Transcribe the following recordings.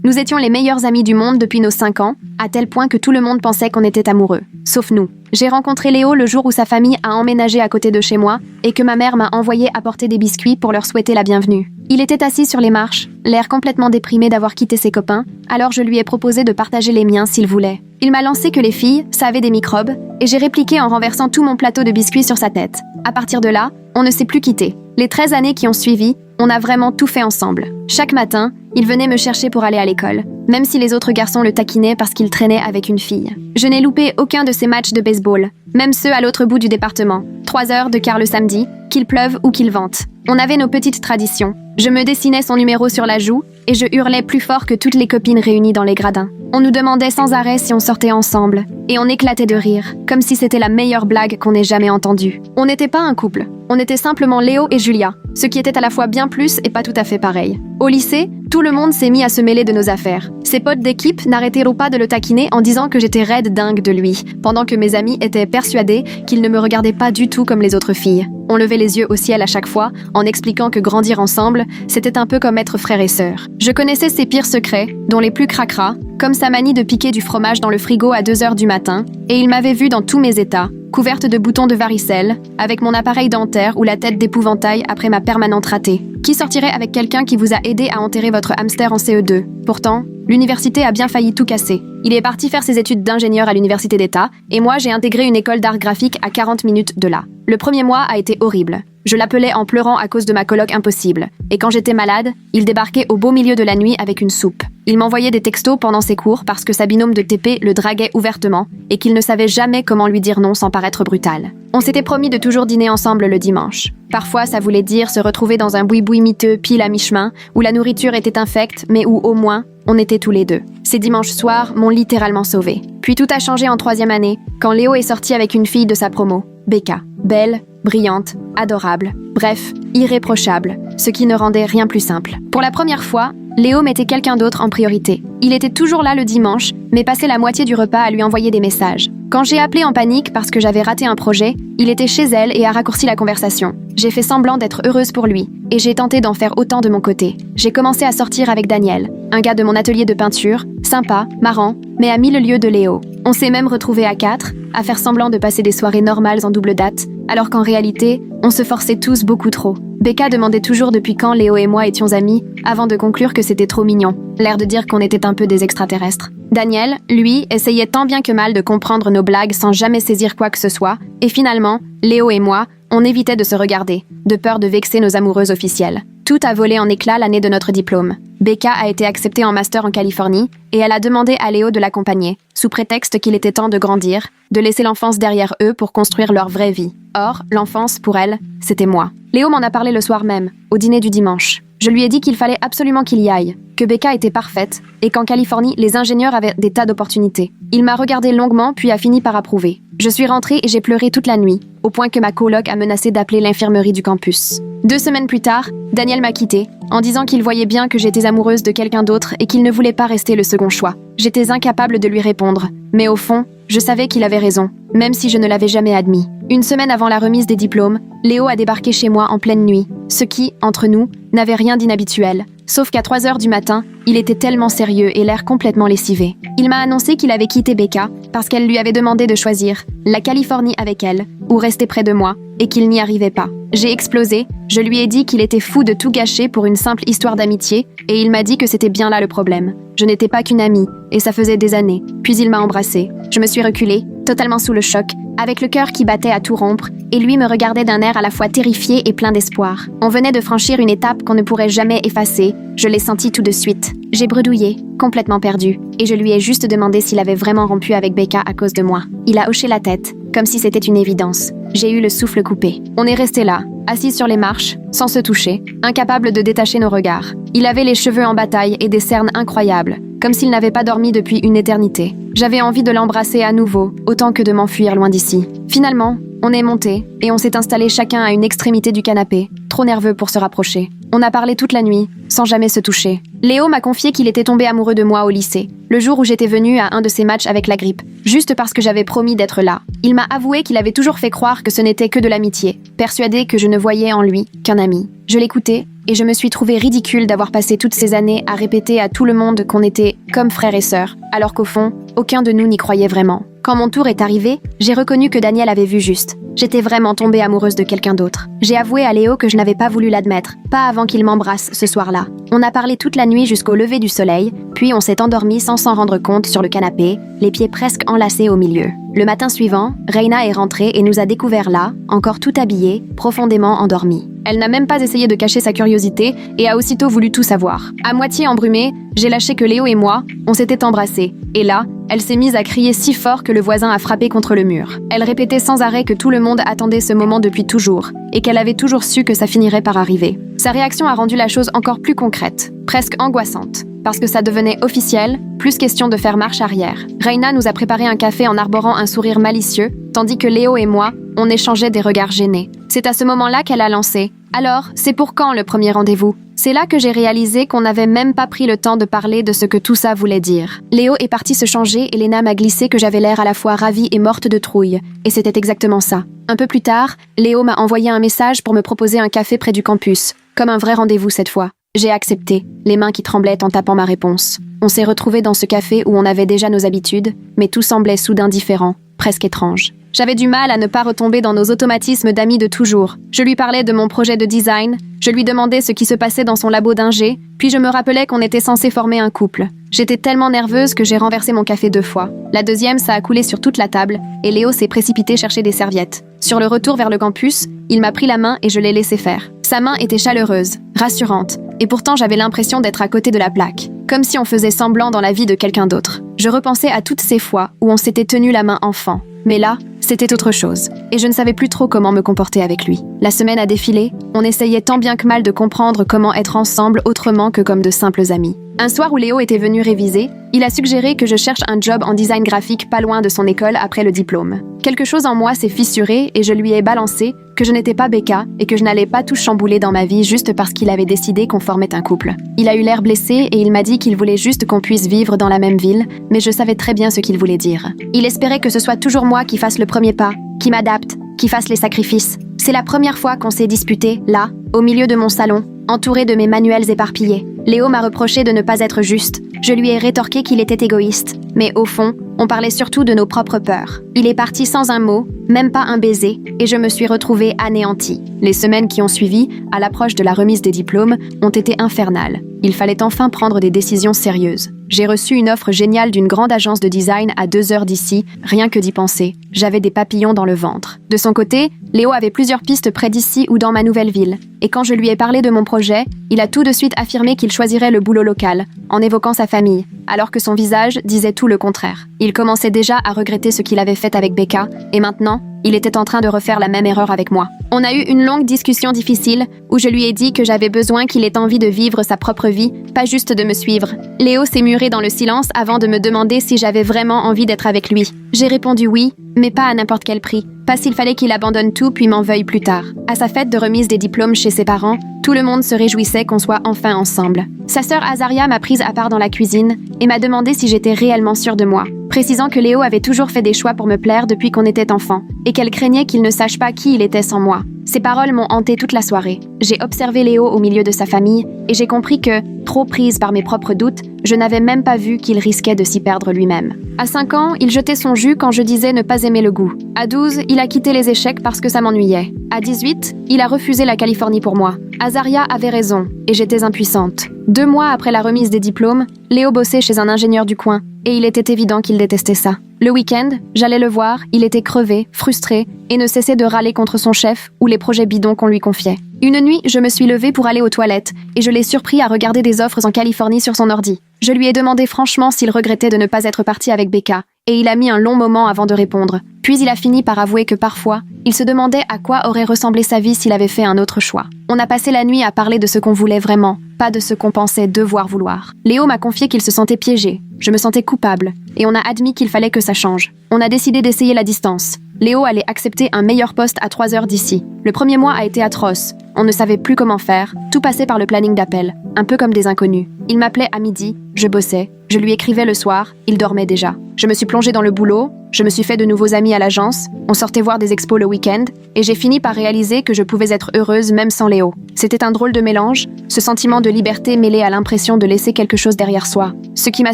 Nous étions les meilleurs amis du monde depuis nos 5 ans, à tel point que tout le monde pensait qu'on était amoureux, sauf nous. J'ai rencontré Léo le jour où sa famille a emménagé à côté de chez moi et que ma mère m'a envoyé apporter des biscuits pour leur souhaiter la bienvenue. Il était assis sur les marches, l'air complètement déprimé d'avoir quitté ses copains, alors je lui ai proposé de partager les miens s'il voulait. Il m'a lancé que les filles, ça avait des microbes, et j'ai répliqué en renversant tout mon plateau de biscuits sur sa tête. À partir de là, on ne s'est plus quitté. Les 13 années qui ont suivi, on a vraiment tout fait ensemble. Chaque matin, il venait me chercher pour aller à l'école, même si les autres garçons le taquinaient parce qu'il traînait avec une fille. Je n'ai loupé aucun de ses matchs de baseball, même ceux à l'autre bout du département. 3 heures de quart le samedi, qu'il pleuve ou qu'il vente. On avait nos petites traditions. Je me dessinais son numéro sur la joue et je hurlais plus fort que toutes les copines réunies dans les gradins. On nous demandait sans arrêt si on sortait ensemble et on éclatait de rire, comme si c'était la meilleure blague qu'on ait jamais entendue. On n'était pas un couple, on était simplement Léo et Julia, ce qui était à la fois bien plus et pas tout à fait pareil. Au lycée, tout le monde s'est mis à se mêler de nos affaires. Ses potes d'équipe n'arrêtaient pas de le taquiner en disant que j'étais raide dingue de lui, pendant que mes amis étaient persuadés qu'il ne me regardait pas du tout comme les autres filles. On levait les yeux au ciel à chaque fois, en expliquant que grandir ensemble, c'était un peu comme être frères et sœurs. Je connaissais ses pires secrets, dont les plus cracras, comme sa manie de piquer du fromage dans le frigo à 2 heures du matin, et il m'avait vue dans tous mes états, couverte de boutons de varicelle, avec mon appareil dentaire ou la tête d'épouvantail après ma permanente ratée. Qui sortirait avec quelqu'un qui vous a aidé à enterrer votre hamster en CE2 ? Pourtant, l'université a bien failli tout casser. Il est parti faire ses études d'ingénieur à l'université d'État, et moi j'ai intégré une école d'art graphique à 40 minutes de là. Le premier mois a été horrible. Je l'appelais en pleurant à cause de ma coloc impossible. Et quand j'étais malade, il débarquait au beau milieu de la nuit avec une soupe. Il m'envoyait des textos pendant ses cours parce que sa binôme de TP le draguait ouvertement et qu'il ne savait jamais comment lui dire non sans paraître brutal. On s'était promis de toujours dîner ensemble le dimanche. Parfois, ça voulait dire se retrouver dans un boui-boui miteux pile à mi-chemin, où la nourriture était infecte, mais où au moins, on était tous les deux. Ces dimanches soirs m'ont littéralement sauvée. Puis tout a changé en 3e année, quand Léo est sorti avec une fille de sa promo, Becca. Belle, brillante, adorable, bref, irréprochable, ce qui ne rendait rien plus simple. Pour la première fois, Léo mettait quelqu'un d'autre en priorité. Il était toujours là le dimanche, mais passait la moitié du repas à lui envoyer des messages. Quand j'ai appelé en panique parce que j'avais raté un projet, il était chez elle et a raccourci la conversation. J'ai fait semblant d'être heureuse pour lui, et j'ai tenté d'en faire autant de mon côté. J'ai commencé à sortir avec Daniel, un gars de mon atelier de peinture, sympa, marrant, mais à 1000 lieues de Léo. On s'est même retrouvés à 4, à faire semblant de passer des soirées normales en double date, alors qu'en réalité, on se forçait tous beaucoup trop. Becca demandait toujours depuis quand Léo et moi étions amis, avant de conclure que c'était trop mignon, l'air de dire qu'on était un peu des extraterrestres. Daniel, lui, essayait tant bien que mal de comprendre nos blagues sans jamais saisir quoi que ce soit, et finalement, Léo et moi, on évitait de se regarder, de peur de vexer nos amoureuses officielles. Tout a volé en éclats l'année de notre diplôme. Becca a été acceptée en master en Californie et elle a demandé à Léo de l'accompagner, sous prétexte qu'il était temps de grandir, de laisser l'enfance derrière eux pour construire leur vraie vie. Or, l'enfance, pour elle, c'était moi. Léo m'en a parlé le soir même, au dîner du dimanche. Je lui ai dit qu'il fallait absolument qu'il y aille, que Becca était parfaite et qu'en Californie, les ingénieurs avaient des tas d'opportunités. Il m'a regardé longuement puis a fini par approuver. Je suis rentrée et j'ai pleuré toute la nuit, au point que ma coloc a menacé d'appeler l'infirmerie du campus. 2 semaines plus tard, Daniel m'a quittée, en disant qu'il voyait bien que j'étais amoureuse de quelqu'un d'autre et qu'il ne voulait pas rester le second choix. J'étais incapable de lui répondre, mais au fond, je savais qu'il avait raison, même si je ne l'avais jamais admis. Une semaine avant la remise des diplômes, Léo a débarqué chez moi en pleine nuit, ce qui, entre nous, n'avait rien d'inhabituel. Sauf qu'à 3 heures du matin, il était tellement sérieux et l'air complètement lessivé. Il m'a annoncé qu'il avait quitté Becca parce qu'elle lui avait demandé de choisir la Californie avec elle ou rester près de moi et qu'il n'y arrivait pas. J'ai explosé, je lui ai dit qu'il était fou de tout gâcher pour une simple histoire d'amitié et il m'a dit que c'était bien là le problème. Je n'étais pas qu'une amie et ça faisait des années. Puis il m'a embrassée. Je me suis reculée, totalement sous le choc, avec le cœur qui battait à tout rompre, et lui me regardait d'un air à la fois terrifié et plein d'espoir. On venait de franchir une étape qu'on ne pourrait jamais effacer, je l'ai senti tout de suite. J'ai bredouillé, complètement perdu, et je lui ai juste demandé s'il avait vraiment rompu avec Becca à cause de moi. Il a hoché la tête, comme si c'était une évidence. J'ai eu le souffle coupé. On est resté là, assis sur les marches, sans se toucher, incapables de détacher nos regards. Il avait les cheveux en bataille et des cernes incroyables, comme s'il n'avait pas dormi depuis une éternité. J'avais envie de l'embrasser à nouveau, autant que de m'enfuir loin d'ici. Finalement, on est monté et on s'est installé chacun à une extrémité du canapé, trop nerveux pour se rapprocher. On a parlé toute la nuit, sans jamais se toucher. Léo m'a confié qu'il était tombé amoureux de moi au lycée, le jour où j'étais venue à un de ses matchs avec la grippe, juste parce que j'avais promis d'être là. Il m'a avoué qu'il avait toujours fait croire que ce n'était que de l'amitié, persuadé que je ne voyais en lui qu'un ami. Je l'écoutais, et je me suis trouvée ridicule d'avoir passé toutes ces années à répéter à tout le monde qu'on était comme frères et sœurs, alors qu'au fond, aucun de nous n'y croyait vraiment. Quand mon tour est arrivé, j'ai reconnu que Daniel avait vu juste. J'étais vraiment tombée amoureuse de quelqu'un d'autre. J'ai avoué à Léo que je n'avais pas voulu l'admettre, pas avant qu'il m'embrasse ce soir-là. On a parlé toute la nuit jusqu'au lever du soleil, puis on s'est endormi sans s'en rendre compte sur le canapé, les pieds presque enlacés au milieu. Le matin suivant, Reina est rentrée et nous a découvert là, encore tout habillée, profondément endormie. Elle n'a même pas essayé de cacher sa curiosité et a aussitôt voulu tout savoir. À moitié embrumée, j'ai lâché que Léo et moi, on s'était embrassés. Et là, elle s'est mise à crier si fort que le voisin a frappé contre le mur. Elle répétait sans arrêt que tout le monde attendait ce moment depuis toujours et qu'elle avait toujours su que ça finirait par arriver. Sa réaction a rendu la chose encore plus concrète, presque angoissante, parce que ça devenait officiel, plus question de faire marche arrière. Reina nous a préparé un café en arborant un sourire malicieux, tandis que Léo et moi, on échangeait des regards gênés. C'est à ce moment-là qu'elle a lancé « Alors, c'est pour quand le premier rendez-vous ?» C'est là que j'ai réalisé qu'on n'avait même pas pris le temps de parler de ce que tout ça voulait dire. Léo est parti se changer et Léna m'a glissé que j'avais l'air à la fois ravie et morte de trouille. Et c'était exactement ça. Un peu plus tard, Léo m'a envoyé un message pour me proposer un café près du campus, comme un vrai rendez-vous cette fois. J'ai accepté, les mains qui tremblaient en tapant ma réponse. On s'est retrouvés dans ce café où on avait déjà nos habitudes, mais tout semblait soudain différent, presque étrange. J'avais du mal à ne pas retomber dans nos automatismes d'amis de toujours. Je lui parlais de mon projet de design, je lui demandais ce qui se passait dans son labo d'ingé, puis je me rappelais qu'on était censé former un couple. J'étais tellement nerveuse que j'ai renversé mon café 2 fois. La deuxième, ça a coulé sur toute la table, et Léo s'est précipité chercher des serviettes. Sur le retour vers le campus, il m'a pris la main et je l'ai laissé faire. Sa main était chaleureuse, rassurante, et pourtant j'avais l'impression d'être à côté de la plaque, comme si on faisait semblant dans la vie de quelqu'un d'autre. Je repensais à toutes ces fois où on s'était tenu la main enfant. Mais là, c'était autre chose, et je ne savais plus trop comment me comporter avec lui. La semaine a défilé, on essayait tant bien que mal de comprendre comment être ensemble autrement que comme de simples amis. Un soir où Léo était venu réviser, il a suggéré que je cherche un job en design graphique pas loin de son école après le diplôme. Quelque chose en moi s'est fissuré et je lui ai balancé que je n'étais pas Becca et que je n'allais pas tout chambouler dans ma vie juste parce qu'il avait décidé qu'on formait un couple. Il a eu l'air blessé et il m'a dit qu'il voulait juste qu'on puisse vivre dans la même ville, mais je savais très bien ce qu'il voulait dire. Il espérait que ce soit toujours moi qui fasse le premier pas, qui m'adapte, qui fasse les sacrifices. C'est la première fois qu'on s'est disputé, là, au milieu de mon salon, entouré de mes manuels éparpillés. Léo m'a reproché de ne pas être juste. Je lui ai rétorqué qu'il était égoïste. Mais au fond, on parlait surtout de nos propres peurs. Il est parti sans un mot, même pas un baiser, et je me suis retrouvée anéantie. Les semaines qui ont suivi, à l'approche de la remise des diplômes, ont été infernales. Il fallait enfin prendre des décisions sérieuses. J'ai reçu une offre géniale d'une grande agence de design à 2 heures d'ici, rien que d'y penser. J'avais des papillons dans le ventre. De son côté, Léo avait plusieurs pistes près d'ici ou dans ma nouvelle ville. Et quand je lui ai parlé de mon projet, il a tout de suite affirmé qu'il choisirait le boulot local, en évoquant sa famille, alors que son visage disait tout le contraire. Il commençait déjà à regretter ce qu'il avait fait avec Becca, et maintenant, il était en train de refaire la même erreur avec moi. On a eu une longue discussion difficile où je lui ai dit que j'avais besoin qu'il ait envie de vivre sa propre vie, pas juste de me suivre. Léo s'est muré dans le silence avant de me demander si j'avais vraiment envie d'être avec lui. J'ai répondu oui, mais pas à n'importe quel prix. Pas s'il fallait qu'il abandonne tout puis m'en veuille plus tard. À sa fête de remise des diplômes chez ses parents, tout le monde se réjouissait qu'on soit enfin ensemble. Sa sœur Azaria m'a prise à part dans la cuisine et m'a demandé si j'étais réellement sûre de moi, précisant que Léo avait toujours fait des choix pour me plaire depuis qu'on était enfant et qu'elle craignait qu'il ne sache pas qui il était sans moi. Ces paroles m'ont hantée toute la soirée. J'ai observé Léo au milieu de sa famille et j'ai compris que, trop prise par mes propres doutes, je n'avais même pas vu qu'il risquait de s'y perdre lui-même. À 5 ans, il jetait son jus quand je disais ne pas aimer le goût. À 12, il a quitté les échecs parce que ça m'ennuyait. À 18, il a refusé la Californie pour moi. Azaria avait raison, et j'étais impuissante. 2 mois après la remise des diplômes, Léo bossait chez un ingénieur du coin, et il était évident qu'il détestait ça. Le week-end, j'allais le voir, il était crevé, frustré, et ne cessait de râler contre son chef ou les projets bidons qu'on lui confiait. Une nuit, je me suis levée pour aller aux toilettes, et je l'ai surpris à regarder des offres en Californie sur son ordi. Je lui ai demandé franchement s'il regrettait de ne pas être parti avec Becca, et il a mis un long moment avant de répondre. Puis il a fini par avouer que parfois, il se demandait à quoi aurait ressemblé sa vie s'il avait fait un autre choix. On a passé la nuit à parler de ce qu'on voulait vraiment, pas de ce qu'on pensait devoir vouloir. Léo m'a confié qu'il se sentait piégé, je me sentais coupable, et on a admis qu'il fallait que ça change. On a décidé d'essayer la distance. Léo allait accepter un meilleur poste à 3 heures d'ici. Le premier mois a été atroce. On ne savait plus comment faire, tout passait par le planning d'appel, un peu comme des inconnus. Il m'appelait à midi, je bossais, je lui écrivais le soir, il dormait déjà. Je me suis plongée dans le boulot, je me suis fait de nouveaux amis à l'agence, on sortait voir des expos le week-end, et j'ai fini par réaliser que je pouvais être heureuse même sans Léo. C'était un drôle de mélange, ce sentiment de liberté mêlé à l'impression de laisser quelque chose derrière soi. Ce qui m'a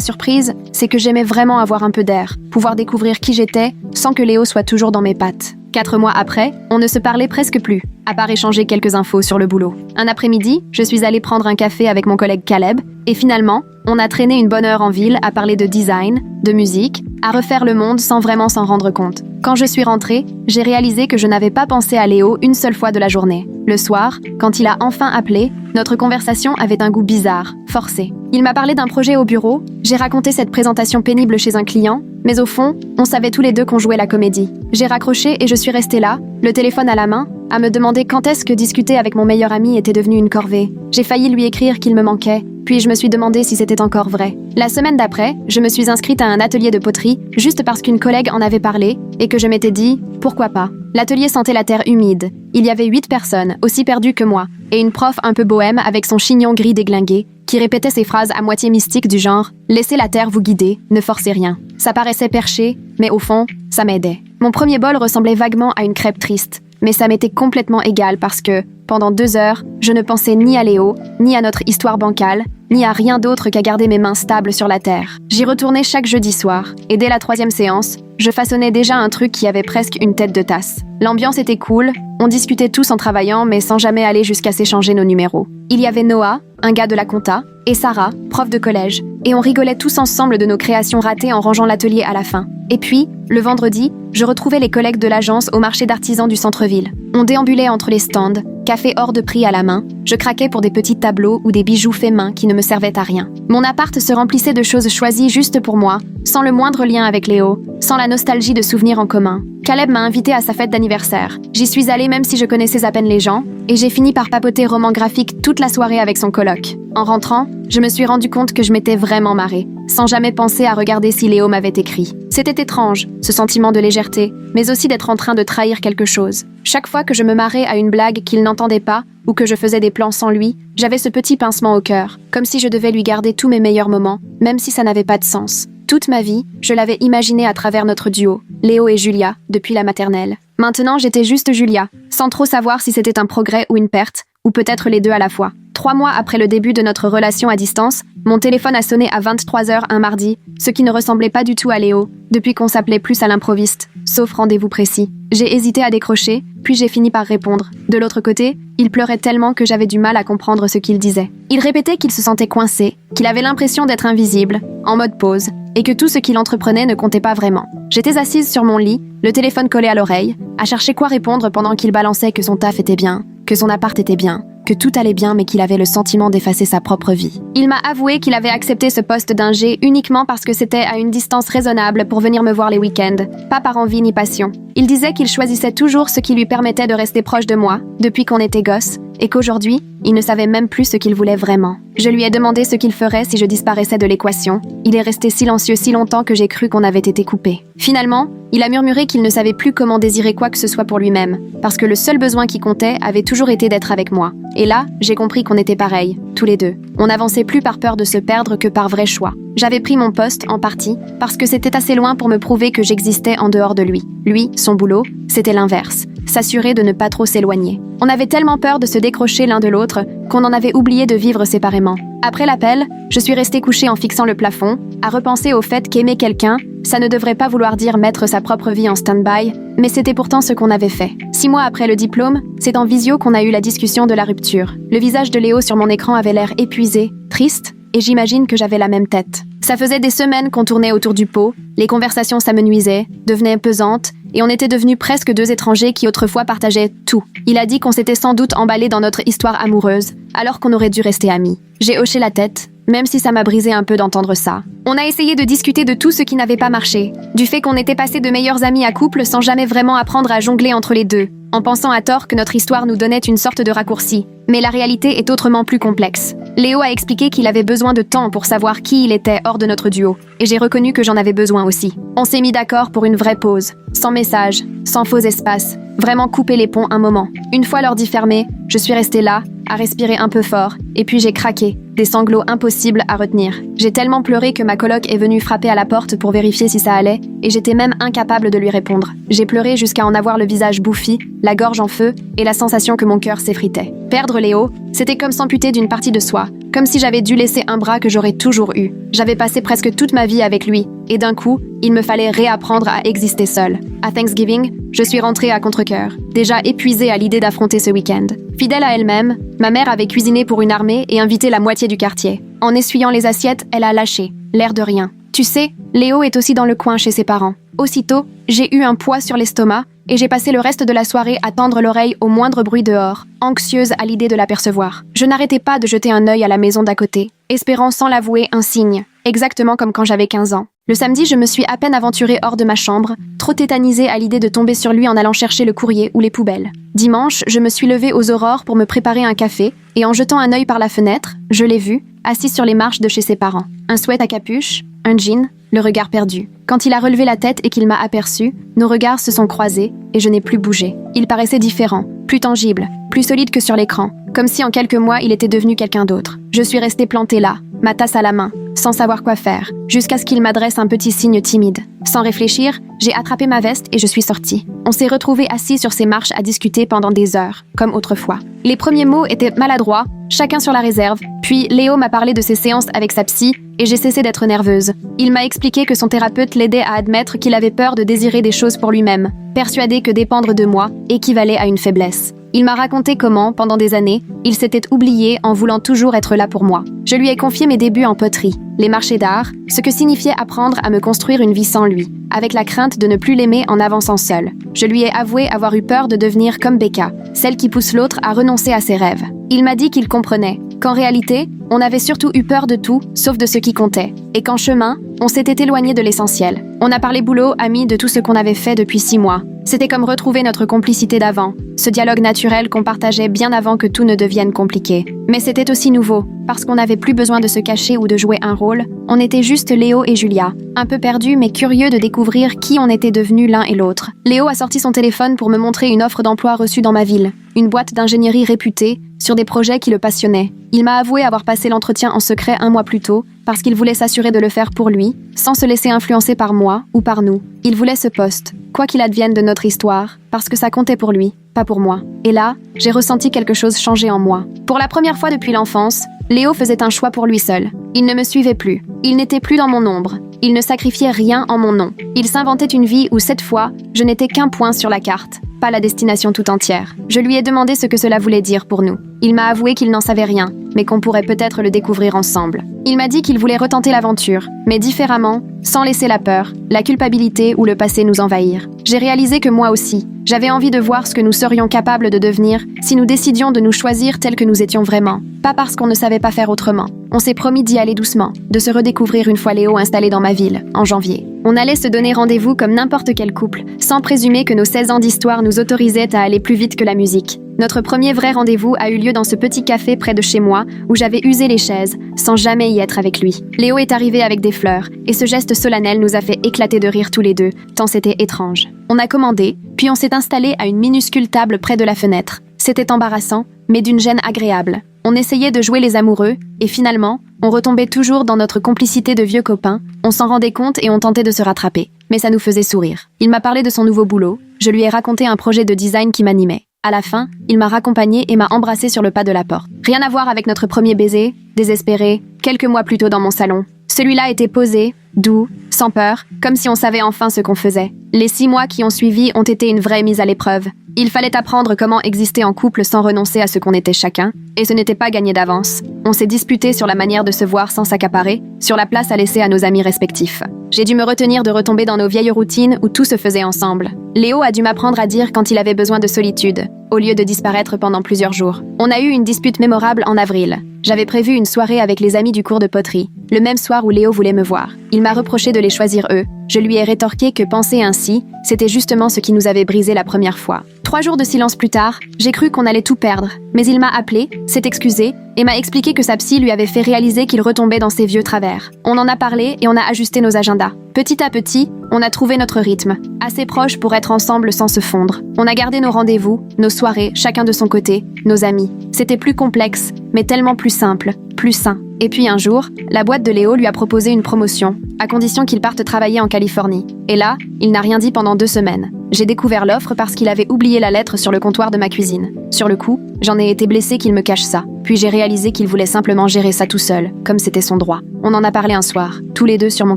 surprise, c'est que j'aimais vraiment avoir un peu d'air, pouvoir découvrir qui j'étais, sans que Léo soit toujours dans mes pattes. 4 mois après, on ne se parlait presque plus, à part échanger quelques infos sur le boulot. Un après-midi, je suis allée prendre un café avec mon collègue Caleb, et finalement, on a traîné une bonne heure en ville à parler de design, de musique, à refaire le monde sans vraiment s'en rendre compte. Quand je suis rentrée, j'ai réalisé que je n'avais pas pensé à Léo une seule fois de la journée. Le soir, quand il a enfin appelé, notre conversation avait un goût bizarre, forcé. Il m'a parlé d'un projet au bureau, j'ai raconté cette présentation pénible chez un client, mais au fond, on savait tous les deux qu'on jouait la comédie. J'ai raccroché et je suis restée là, le téléphone à la main, à me demander quand est-ce que discuter avec mon meilleur ami était devenu une corvée. J'ai failli lui écrire qu'il me manquait, puis je me suis demandé si c'était encore vrai. La semaine d'après, je me suis inscrite à un atelier de poterie, juste parce qu'une collègue en avait parlé, et que je m'étais dit, pourquoi pas. L'atelier sentait la terre humide. Il y avait 8 personnes, aussi perdues que moi, et une prof un peu bohème avec son chignon gris déglingué, qui répétait ses phrases à moitié mystiques du genre « Laissez la terre vous guider, ne forcez rien ». Ça paraissait perché, mais au fond, ça m'aidait. Mon premier bol ressemblait vaguement à une crêpe triste, mais ça m'était complètement égal parce que, pendant 2 heures, je ne pensais ni à Léo, ni à notre histoire bancale, ni à rien d'autre qu'à garder mes mains stables sur la terre. J'y retournais chaque jeudi soir, et dès la 3e séance, je façonnais déjà un truc qui avait presque une tête de tasse. L'ambiance était cool, on discutait tous en travaillant, mais sans jamais aller jusqu'à s'échanger nos numéros. Il y avait Noah, un gars de la compta, et Sarah, prof de collège, et on rigolait tous ensemble de nos créations ratées en rangeant l'atelier à la fin. Et puis, le vendredi, je retrouvais les collègues de l'agence au marché d'artisans du centre-ville. On déambulait entre les stands, café hors de prix à la main, je craquais pour des petits tableaux ou des bijoux faits main qui ne me servaient à rien. Mon appart se remplissait de choses choisies juste pour moi, sans le moindre lien avec Léo, sans la nostalgie de souvenirs en commun. Caleb m'a invité à sa fête d'anniversaire. J'y suis allée même si je connaissais à peine les gens, et j'ai fini par papoter roman graphique toute la soirée avec son coloc. En rentrant, je me suis rendu compte que je m'étais vraiment marrée, sans jamais penser à regarder si Léo m'avait écrit. C'était étrange, ce sentiment de légèreté, mais aussi d'être en train de trahir quelque chose. Chaque fois que je me marrais à une blague qu'il n'entendait pas, ou que je faisais des plans sans lui, j'avais ce petit pincement au cœur, comme si je devais lui garder tous mes meilleurs moments, même si ça n'avait pas de sens. Toute ma vie, je l'avais imaginé à travers notre duo, Léo et Julia, depuis la maternelle. Maintenant, j'étais juste Julia, sans trop savoir si c'était un progrès ou une perte, ou peut-être les deux à la fois. 3 mois après le début de notre relation à distance, mon téléphone a sonné à 23h un mardi, ce qui ne ressemblait pas du tout à Léo, depuis qu'on s'appelait plus à l'improviste, sauf rendez-vous précis. J'ai hésité à décrocher, puis j'ai fini par répondre. De l'autre côté, il pleurait tellement que j'avais du mal à comprendre ce qu'il disait. Il répétait qu'il se sentait coincé, qu'il avait l'impression d'être invisible, en mode pause, et que tout ce qu'il entreprenait ne comptait pas vraiment. J'étais assise sur mon lit, le téléphone collé à l'oreille, à chercher quoi répondre pendant qu'il balançait que son taf était bien, que son appart était bien, que tout allait bien mais qu'il avait le sentiment d'effacer sa propre vie. Il m'a avoué qu'il avait accepté ce poste d'ingé uniquement parce que c'était à une distance raisonnable pour venir me voir les week-ends, pas par envie ni passion. Il disait qu'il choisissait toujours ce qui lui permettait de rester proche de moi, depuis qu'on était gosses, et qu'aujourd'hui, il ne savait même plus ce qu'il voulait vraiment. Je lui ai demandé ce qu'il ferait si je disparaissais de l'équation. Il est resté silencieux si longtemps que j'ai cru qu'on avait été coupés. Finalement, il a murmuré qu'il ne savait plus comment désirer quoi que ce soit pour lui-même, parce que le seul besoin qui comptait avait toujours été d'être avec moi. Et là, j'ai compris qu'on était pareils, tous les deux. On n'avançait plus par peur de se perdre que par vrai choix. J'avais pris mon poste, en partie, parce que c'était assez loin pour me prouver que j'existais en dehors de lui. Lui, son boulot, c'était l'inverse. S'assurer de ne pas trop s'éloigner. On avait tellement peur de se décrocher l'un de l'autre qu'on en avait oublié de vivre séparément. Après l'appel, je suis restée couchée en fixant le plafond, à repenser au fait qu'aimer quelqu'un, ça ne devrait pas vouloir dire mettre sa propre vie en stand-by, mais c'était pourtant ce qu'on avait fait. 6 mois après le diplôme, c'est en visio qu'on a eu la discussion de la rupture. Le visage de Léo sur mon écran avait l'air épuisé, triste, et j'imagine que j'avais la même tête. Ça faisait des semaines qu'on tournait autour du pot, les conversations s'amenuisaient, devenaient pesantes, et on était devenus presque 2 étrangers qui autrefois partageaient tout. Il a dit qu'on s'était sans doute emballé dans notre histoire amoureuse, alors qu'on aurait dû rester amis. J'ai hoché la tête, même si ça m'a brisé un peu d'entendre ça. On a essayé de discuter de tout ce qui n'avait pas marché, du fait qu'on était passé de meilleurs amis à couple sans jamais vraiment apprendre à jongler entre les deux, en pensant à tort que notre histoire nous donnait une sorte de raccourci. Mais la réalité est autrement plus complexe. Léo a expliqué qu'il avait besoin de temps pour savoir qui il était hors de notre duo, et j'ai reconnu que j'en avais besoin aussi. On s'est mis d'accord pour une vraie pause, sans message, sans faux espace, vraiment couper les ponts un moment. Une fois l'ordi fermé, je suis restée là, à respirer un peu fort, et puis j'ai craqué, des sanglots impossibles à retenir. J'ai tellement pleuré que ma coloc est venue frapper à la porte pour vérifier si ça allait, et j'étais même incapable de lui répondre. J'ai pleuré jusqu'à en avoir le visage bouffi, la gorge en feu, et la sensation que mon cœur s'effritait. Perdre Léo, c'était comme s'amputer d'une partie de soi, comme si j'avais dû laisser un bras que j'aurais toujours eu. J'avais passé presque toute ma vie avec lui, et d'un coup, il me fallait réapprendre à exister seule. À Thanksgiving, je suis rentrée à contre-cœur, déjà épuisée à l'idée d'affronter ce week-end. Fidèle à elle-même, ma mère avait cuisiné pour une armée et invité la moitié du quartier. En essuyant les assiettes, elle a lâché, l'air de rien. Tu sais, Léo est aussi dans le coin chez ses parents. Aussitôt, j'ai eu un poids sur l'estomac et j'ai passé le reste de la soirée à tendre l'oreille au moindre bruit dehors, anxieuse à l'idée de l'apercevoir. Je n'arrêtais pas de jeter un œil à la maison d'à côté, espérant sans l'avouer un signe, exactement comme quand j'avais 15 ans. Le samedi, je me suis à peine aventurée hors de ma chambre, trop tétanisée à l'idée de tomber sur lui en allant chercher le courrier ou les poubelles. Dimanche, je me suis levée aux aurores pour me préparer un café, et en jetant un œil par la fenêtre, je l'ai vu, assis sur les marches de chez ses parents. Un sweat à capuche, un jean, le regard perdu. Quand il a relevé la tête et qu'il m'a aperçu, nos regards se sont croisés et je n'ai plus bougé. Il paraissait différent, plus tangible, plus solide que sur l'écran, comme si en quelques mois il était devenu quelqu'un d'autre. Je suis restée plantée là, ma tasse à la main, sans savoir quoi faire, jusqu'à ce qu'il m'adresse un petit signe timide. Sans réfléchir, j'ai attrapé ma veste et je suis sortie. On s'est retrouvés assis sur ces marches à discuter pendant des heures, comme autrefois. Les premiers mots étaient maladroits, chacun sur la réserve, puis Léo m'a parlé de ses séances avec sa psy et j'ai cessé d'être nerveuse. Il m'a expliqué que son thérapeute l'aidait à admettre qu'il avait peur de désirer des choses pour lui-même, persuadé que dépendre de moi équivalait à une faiblesse. Il m'a raconté comment, pendant des années, il s'était oublié en voulant toujours être là pour moi. Je lui ai confié mes débuts en poterie, les marchés d'art, ce que signifiait apprendre à me construire une vie sans lui, avec la crainte de ne plus l'aimer en avançant seule. Je lui ai avoué avoir eu peur de devenir comme Becca, celle qui pousse l'autre à renoncer à ses rêves. Il m'a dit qu'il comprenait, qu'en réalité, on avait surtout eu peur de tout, sauf de ce qui comptait, et qu'en chemin, on s'était éloigné de l'essentiel. On a parlé boulot, amis, de tout ce qu'on avait fait depuis 6 mois. C'était comme retrouver notre complicité d'avant, ce dialogue naturel qu'on partageait bien avant que tout ne devienne compliqué. Mais c'était aussi nouveau, parce qu'on n'avait plus besoin de se cacher ou de jouer un rôle, on était juste Léo et Julia, un peu perdus mais curieux de découvrir qui on était devenus l'un et l'autre. Léo a sorti son téléphone pour me montrer une offre d'emploi reçue dans ma ville, une boîte d'ingénierie réputée, sur des projets qui le passionnaient. Il m'a avoué avoir passé l'entretien en secret 1 mois plus tôt, parce qu'il voulait s'assurer de le faire pour lui, sans se laisser influencer par moi ou par nous. Il voulait ce poste, quoi qu'il advienne de notre histoire, parce que ça comptait pour lui, pas pour moi. Et là, j'ai ressenti quelque chose changer en moi. Pour la première fois depuis l'enfance, Léo faisait un choix pour lui seul. Il ne me suivait plus. Il n'était plus dans mon ombre. Il ne sacrifiait rien en mon nom. Il s'inventait une vie où, cette fois, je n'étais qu'un point sur la carte, pas la destination tout entière. Je lui ai demandé ce que cela voulait dire pour nous. Il m'a avoué qu'il n'en savait rien, mais qu'on pourrait peut-être le découvrir ensemble. Il m'a dit qu'il voulait retenter l'aventure, mais différemment, sans laisser la peur, la culpabilité ou le passé nous envahir. J'ai réalisé que moi aussi, j'avais envie de voir ce que nous serions capables de devenir si nous décidions de nous choisir tels que nous étions vraiment, pas parce qu'on ne savait pas faire autrement. On s'est promis d'y aller doucement, de se redécouvrir une fois Léo installé dans ma ville, en janvier. On allait se donner rendez-vous comme n'importe quel couple, sans présumer que nos 16 ans d'histoire nous autorisaient à aller plus vite que la musique. Notre premier vrai rendez-vous a eu lieu dans ce petit café près de chez moi, où j'avais usé les chaises, sans jamais y être avec lui. Léo est arrivé avec des fleurs, et ce geste solennel nous a fait éclater de rire tous les deux, tant c'était étrange. On a commandé, puis on s'est installé à une minuscule table près de la fenêtre. C'était embarrassant, mais d'une gêne agréable. On essayait de jouer les amoureux, et finalement, on retombait toujours dans notre complicité de vieux copains, on s'en rendait compte et on tentait de se rattraper. Mais ça nous faisait sourire. Il m'a parlé de son nouveau boulot, je lui ai raconté un projet de design qui m'animait. À la fin, il m'a raccompagnée et m'a embrassée sur le pas de la porte. Rien à voir avec notre premier baiser, désespéré, quelques mois plus tôt dans mon salon. Celui-là était posé, doux, sans peur, comme si on savait enfin ce qu'on faisait. Les 6 mois qui ont suivi ont été une vraie mise à l'épreuve. Il fallait apprendre comment exister en couple sans renoncer à ce qu'on était chacun, et ce n'était pas gagné d'avance. On s'est disputé sur la manière de se voir sans s'accaparer, sur la place à laisser à nos amis respectifs. J'ai dû me retenir de retomber dans nos vieilles routines où tout se faisait ensemble. Léo a dû m'apprendre à dire quand il avait besoin de solitude, au lieu de disparaître pendant plusieurs jours. On a eu une dispute mémorable en avril. J'avais prévu une soirée avec les amis du cours de poterie, le même soir où Léo voulait me voir. Il m'a reproché de les choisir eux. Je lui ai rétorqué que penser ainsi, c'était justement ce qui nous avait brisé la première fois. 3 jours de silence plus tard, j'ai cru qu'on allait tout perdre, mais il m'a appelé, s'est excusé et m'a expliqué que sa psy lui avait fait réaliser qu'il retombait dans ses vieux travers. On en a parlé et on a ajusté nos agendas. Petit à petit, on a trouvé notre rythme, assez proche pour être ensemble sans se fondre. On a gardé nos rendez-vous, nos soirées, chacun de son côté, nos amis. C'était plus complexe, mais tellement plus simple, plus sain. Et puis un jour, la boîte de Léo lui a proposé une promotion, à condition qu'il parte travailler en Californie. Et là, il n'a rien dit pendant 2 semaines. J'ai découvert l'offre parce qu'il avait oublié la lettre sur le comptoir de ma cuisine. Sur le coup, j'en ai été blessée qu'il me cache ça. Puis j'ai réalisé qu'il voulait simplement gérer ça tout seul, comme c'était son droit. On en a parlé un soir, tous les deux sur mon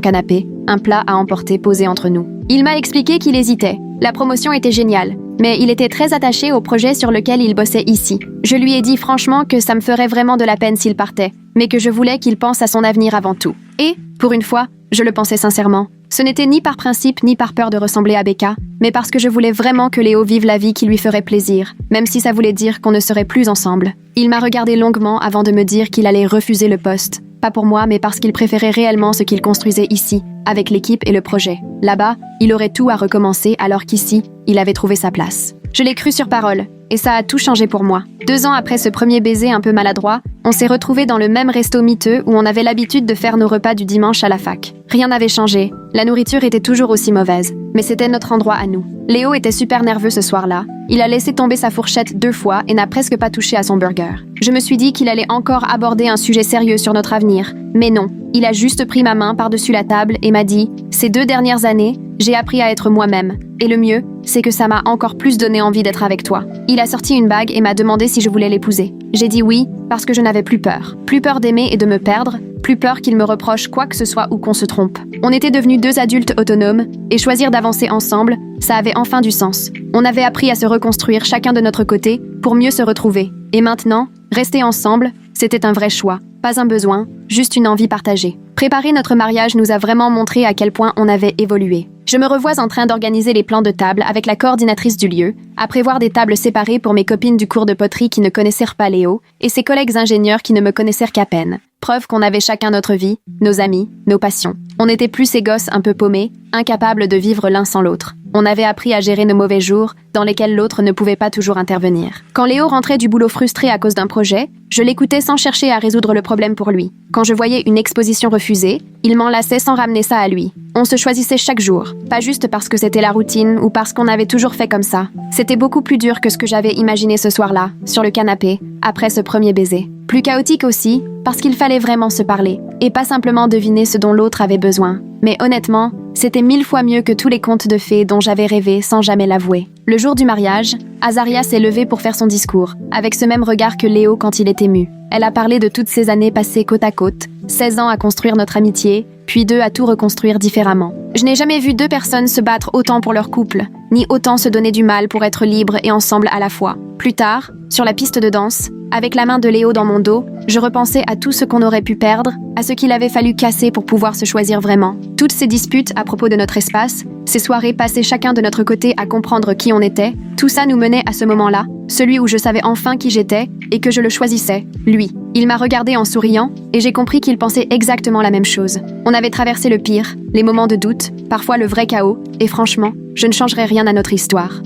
canapé, un plat à emporter posé entre nous. Il m'a expliqué qu'il hésitait. La promotion était géniale, mais il était très attaché au projet sur lequel il bossait ici. Je lui ai dit franchement que ça me ferait vraiment de la peine s'il partait, mais que je voulais qu'il pense à son avenir avant tout. Et, pour une fois, je le pensais sincèrement. Ce n'était ni par principe ni par peur de ressembler à Becca, mais parce que je voulais vraiment que Léo vive la vie qui lui ferait plaisir, même si ça voulait dire qu'on ne serait plus ensemble. Il m'a regardé longuement avant de me dire qu'il allait refuser le poste. Pas pour moi, mais parce qu'il préférait réellement ce qu'il construisait ici, avec l'équipe et le projet. Là-bas, il aurait tout à recommencer, alors qu'ici, il avait trouvé sa place. Je l'ai cru sur parole, et ça a tout changé pour moi. 2 ans après ce premier baiser un peu maladroit, on s'est retrouvés dans le même resto miteux où on avait l'habitude de faire nos repas du dimanche à la fac. Rien n'avait changé, la nourriture était toujours aussi mauvaise, mais c'était notre endroit à nous. Léo était super nerveux ce soir-là. Il a laissé tomber sa fourchette 2 fois et n'a presque pas touché à son burger. Je me suis dit qu'il allait encore aborder un sujet sérieux sur notre avenir, mais non. Il a juste pris ma main par-dessus la table et m'a dit « Ces 2 dernières années, j'ai appris à être moi-même. Et le mieux, c'est que ça m'a encore plus donné envie d'être avec toi. » Il a sorti une bague et m'a demandé si je voulais l'épouser. J'ai dit oui, parce que je n'avais plus peur. Plus peur d'aimer et de me perdre, plus peur qu'il me reproche quoi que ce soit ou qu'on se trompe. On était devenus 2 adultes autonomes, et choisir d'avancer ensemble, ça avait enfin du sens. On avait appris à se reconstruire chacun de notre côté, pour mieux se retrouver. Et maintenant, rester ensemble, c'était un vrai choix. Pas un besoin, juste une envie partagée. Préparer notre mariage nous a vraiment montré à quel point on avait évolué. Je me revois en train d'organiser les plans de table avec la coordinatrice du lieu, à prévoir des tables séparées pour mes copines du cours de poterie qui ne connaissaient pas Léo, et ses collègues ingénieurs qui ne me connaissaient qu'à peine. Preuve qu'on avait chacun notre vie, nos amis, nos passions. On n'était plus ces gosses un peu paumés, incapables de vivre l'un sans l'autre. On avait appris à gérer nos mauvais jours, dans lesquels l'autre ne pouvait pas toujours intervenir. Quand Léo rentrait du boulot frustré à cause d'un projet, je l'écoutais sans chercher à résoudre le problème pour lui. Quand je voyais une exposition refusée, il m'enlaçait sans ramener ça à lui. On se choisissait chaque jour, pas juste parce que c'était la routine ou parce qu'on avait toujours fait comme ça. C'était beaucoup plus dur que ce que j'avais imaginé ce soir-là, sur le canapé, après ce premier baiser. Plus chaotique aussi, parce qu'il fallait vraiment se parler, et pas simplement deviner ce dont l'autre avait besoin. Mais honnêtement, c'était 1000 fois mieux que tous les contes de fées dont j'avais rêvé sans jamais l'avouer. Le jour du mariage, Azaria s'est levée pour faire son discours, avec ce même regard que Léo quand il est ému. Elle a parlé de toutes ces années passées côte à côte, 16 ans à construire notre amitié, puis 2 à tout reconstruire différemment. Je n'ai jamais vu 2 personnes se battre autant pour leur couple, ni autant se donner du mal pour être libres et ensemble à la fois. Plus tard, sur la piste de danse, avec la main de Léo dans mon dos, je repensais à tout ce qu'on aurait pu perdre, à ce qu'il avait fallu casser pour pouvoir se choisir vraiment. Toutes ces disputes à propos de notre espace, ces soirées passées chacun de notre côté à comprendre qui on était, tout ça nous menait à ce moment-là, celui où je savais enfin qui j'étais et que je le choisissais, lui. Il m'a regardé en souriant et j'ai compris qu'il pensait exactement la même chose. On avait traversé le pire, les moments de doute, parfois le vrai chaos, et franchement, je ne changerais rien à notre histoire.